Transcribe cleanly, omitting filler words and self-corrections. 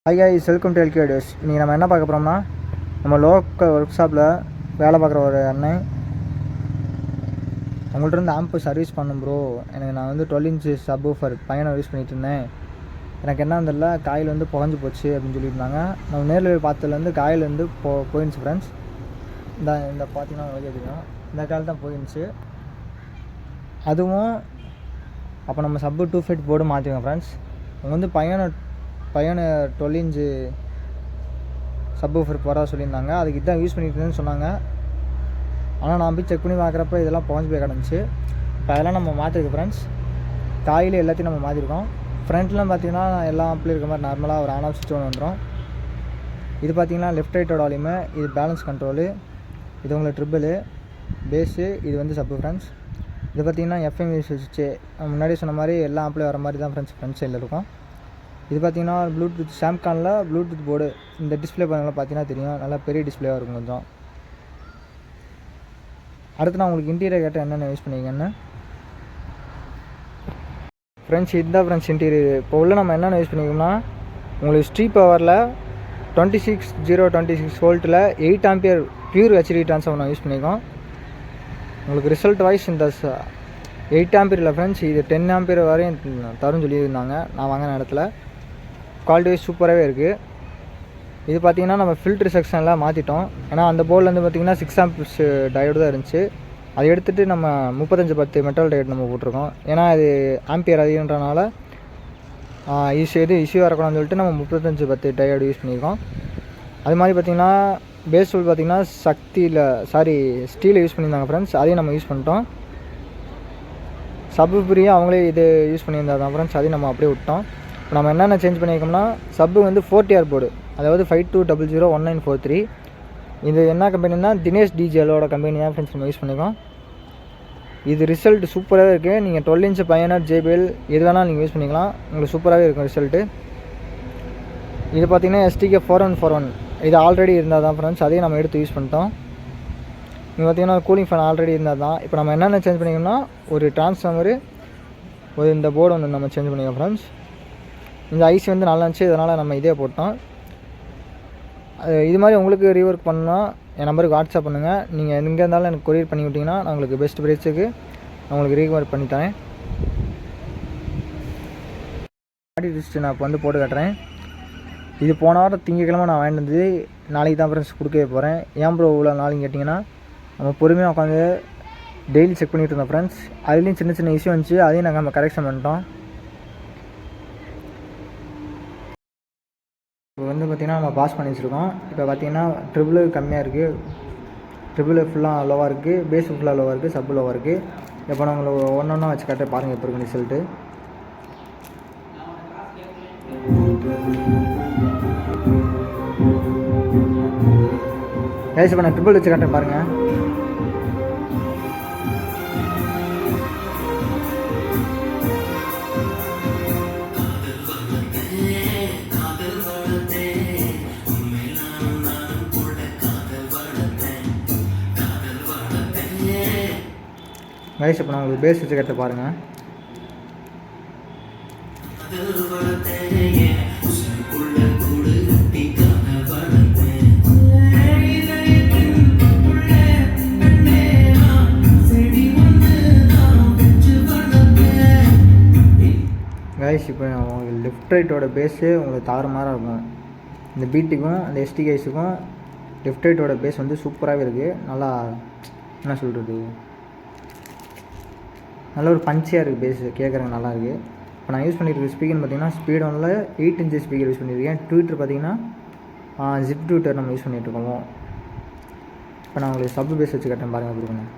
Hi guys, welcome to LK videos. இன்றைக்கி நம்ம என்ன பார்க்க போகிறோம்னா, நம்ம லோக்கல் ஒர்க் ஷாப்பில் வேலை பார்க்குற ஒரு அண்ணன் உங்கள்கிட்ட இருந்து ஆம்பு சர்வீஸ் பண்ணும் ப்ரோ. நான் வந்து 12 inch சப் ஊஃபர் பையனை யூஸ் பண்ணிகிட்டு இருந்தேன். எனக்கு என்ன தெரியல, காயில் வந்து புகஞ்சு போச்சு அப்படின்னு சொல்லியிருந்தாங்க. நம்ம நேரில் போய் பார்த்ததுலேருந்து காயில் வந்து போயிருந்துச்சு ஃப்ரெண்ட்ஸ். இந்த பார்த்தீங்கன்னா உங்களுக்கு தெரியும், இந்த காயில் தான் போயிருந்துச்சு. அதுவும் அப்போ நம்ம சப்பு 2 feet போர்டு மாற்றிக்கோங்க ஃப்ரெண்ட்ஸ். அவங்க வந்து பையனை 12 inch சப் ஊஃபர் போகிறதா சொல்லியிருந்தாங்க. அதுக்கு இதான் யூஸ் பண்ணிட்டு சொன்னாங்க. ஆனால் நான் போய் செக் பண்ணி பார்க்குறப்ப இதெல்லாம் புகஞ்சு போய் கிடந்துச்சு. இப்போ அதெல்லாம் நம்ம மாற்றிருக்கோம் ஃப்ரெண்ட்ஸ். காயில் எல்லாத்தையும் நம்ம மாற்றிருக்கோம். ஃப்ரண்ட்லாம் பார்த்தீங்கன்னா எல்லா ஆம்பிள் இருக்க மாதிரி நார்மலாக ஒரு ஆன் ஆஃப் சுவிட்ச் ஒன்று வந்துடும். இது பார்த்தீங்கன்னா லெஃப்ட் ரைட்டோட வால்யூமு, இது பேலன்ஸ் கண்ட்ரோலு, இது உங்களுக்கு ட்ரிபிள் பேஸு, இது வந்து சப்பு ஃப்ரெண்ட்ஸ். இது பார்த்தீங்கன்னா எஃப்எம் சுவிட்சு. முன்னாடி சொன்ன மாதிரி எல்லா ஆம்பிளையும் வர மாதிரி தான் ஃப்ரண்ட் சைடில் இருக்கும். இது பார்த்தீங்கன்னா ப்ளூடூத் சாம்கானில் ப்ளூடூத் போர்டு. இந்த டிஸ்பிளே பார்த்தீங்கன்னா தெரியும், நல்லா பெரிய டிஸ்பிளேவாக இருக்கும் கொஞ்சம். அடுத்து நான் உங்களுக்கு இன்டீரியர் கேட்டால் என்னென்ன யூஸ் பண்ணிக்கன்னு ஃப்ரெண்ட்ஸ். இதுதான் ஃப்ரெண்ட்ஸ் இன்டீரியர். இப்போ உள்ள நம்ம என்னென்ன யூஸ் பண்ணிக்கோம்னா, உங்களுக்கு ஸ்ட்ரீட் பவரில் 26 வோல்ட்டில் 8 ஆம்பியர் பியூர் ஹெச்டி ட்ரான்ஸ்ஃபார்மர் நான் யூஸ் பண்ணியிருக்கோம். உங்களுக்கு ரிசல்ட் வைஸ் இந்த 8 ஆம்பியர் இல்லை ஃப்ரெண்ட்ஸ், இது 10 ஆம்பியர் வரையும் தரும் சொல்லியிருந்தாங்க நான் வாங்கின இடத்துல. குவாலிட்டி வைஸ் சூப்பராகவே இருக்குது. இது பார்த்திங்கன்னா நம்ம ஃபில்ட்ரு செக்ஷனில் மாற்றிட்டோம். ஏன்னா அந்த போர்டில் வந்து பார்த்திங்கன்னா 6 amps டயோடு தான் இருந்துச்சு. அதை எடுத்துகிட்டு நம்ம 3510 மெட்டல் டயோடு நம்ம போட்டிருக்கோம். ஏன்னா இது ஆம்பியர் அதிகன்றனால இஷ்யூ வரக்கூடாதுன்னு சொல்லிட்டு நம்ம 3510 டயோடு யூஸ் பண்ணியிருக்கோம். அது மாதிரி பார்த்திங்கன்னா பேஸ் டூல் பார்த்திங்கன்னா ஸ்டீலை யூஸ் பண்ணியிருந்தாங்க ஃப்ரெண்ட்ஸ். அதையும் நம்ம யூஸ் பண்ணிட்டோம். சப்பு ஃப்ரீயாக அவங்களே இது யூஸ் பண்ணியிருந்தா தான் ஃப்ரெண்ட்ஸ், அதையும் நம்ம அப்படியே விட்டோம். இப்போ நம்ம என்னென்ன சேஞ்ச் பண்ணியிருக்கோம்னா, சப்பு வந்து 4TR போர்டு, அதாவது 52001943. இது என்ன கம்பெனினா தினேஷ் டிஜிஎலோட கம்பெனி தான் ஃப்ரெண்ட்ஸ் நம்ம யூஸ் பண்ணியிருக்கோம். இது ரிசல்ட் சூப்பராகவே இருக்குது. நீங்கள் 12 inch பையனர் JBL எது வேணாலும் நீங்கள் யூஸ் பண்ணிக்கலாம், உங்களுக்கு சூப்பராகவே இருக்கும் ரிசல்ட்டு. இது பார்த்திங்கன்னா STK 4141 இது ஆல்ரெடி இருந்தால் தான் ஃப்ரெண்ட்ஸ், அதையும் நம்ம எடுத்து யூஸ் பண்ணிட்டோம். இங்கே பார்த்திங்கன்னா கூலிங் ஃபேன் ஆல்ரெடி இருந்தால் தான். இப்போ நம்ம என்னென்ன சேஞ்ச் பண்ணிக்கோம்னா, ஒரு ட்ரான்ஸ்ஃபார்மரு, இந்த போர்டு ஒன்று நம்ம சேஞ்ச் பண்ணிக்கோம் ஃப்ரெண்ட்ஸ். இந்த ஐசி வந்து நல்லா இருந்துச்சு, இதனால் நம்ம இதே போட்டோம். இது மாதிரி உங்களுக்கு ரீஒர்க் பண்ணால் என் நம்பருக்கு வாட்ஸ்அப் பண்ணுங்கள். நீங்கள் எங்கே இருந்தாலும் எனக்கு கொரியர் பண்ணி விட்டிங்கன்னா நான் உங்களுக்கு பெஸ்ட் ப்ரைஸுக்கு நான் உங்களுக்கு ரீஒர்க் பண்ணித்தரேன். பாடி லிஸ்ட்டு நான் இப்போ வந்து போட்டு காட்டுறேன். இது போன வாரம் திங்கக்கிழமை நான் வாங்கிட்டு வந்து நாளைக்கு தான் ஃப்ரெண்ட்ஸ் கொடுக்கவே போகிறேன். ஏன் ப்ரோ இவ்வளோ நாளைக்கு கேட்டிங்கன்னா, நம்ம பொறுமையாக உட்காந்து டெய்லி செக் பண்ணிகிட்டு இருந்தோம் ஃப்ரெண்ட்ஸ். அதுலேயும் சின்ன சின்ன இஷ்யூ வந்துச்சு, அதையும் நாங்கள் நம்ம கரெக்ஷன் பண்ணிட்டோம். இப்போ வந்து பார்த்திங்கன்னா நம்ம பாஸ் பண்ணி வச்சுருக்கோம். இப்போ பார்த்திங்கன்னா ட்ரிபிள் கம்மியாக இருக்குது, ட்ரிபிள் ஃபுல்லாக லோவாக இருக்குது, பேஸ் ஃபுல்லாக லோவாக இருக்குது, சப்பு லோவாக இருக்குது. இப்போ நான் உங்களுக்கு ஒன்றா வச்சு காட்ட பாருங்கள் இப்போ இருக்குன்னு ரிசல்ட்டு. கைஸ் இப்போ நான் ட்ரிபிள் வச்சு காட்டுறேன் பாருங்கள். கைஸ் இப்போ நான் உங்களுக்கு பேஸ் வச்சு கட்ட பாருங்கள். கைஸ் இப்போ உங்களுக்கு லெஃப்ட் ரைட்டோட பேஸு உங்களுக்கு தாறுமாறாக இருக்கும். இந்த பீட்டுக்கும் அந்த STKஸுக்கும் லெஃப்ட் ரைட்டோட பேஸ் வந்து சூப்பராகவே இருக்குது. நல்லா என்ன சொல்கிறது, நல்ல ஒரு பஞ்சியாக இருக்குது பேஸு, கேட்குறதுக்கு நல்லாயிருக்கு. இப்போ நான் யூஸ் பண்ணியிருக்க ஸ்பீக்கர்னு பார்த்தீங்கன்னா ஸ்பீட் ஒன்றில் 8 inch ஸ்பீக்கர் யூஸ் பண்ணியிருக்கேன். ட்விட்டர் பார்த்தீங்கன்னா ஜிப் ட்விட்டர் நம்ம யூஸ் பண்ணிகிட்ருக்கோம். இப்போ நான் உங்களுக்கு சப்பு பேஸ் வச்சு கட்டேன் பாருங்கள் கொடுக்கணும்.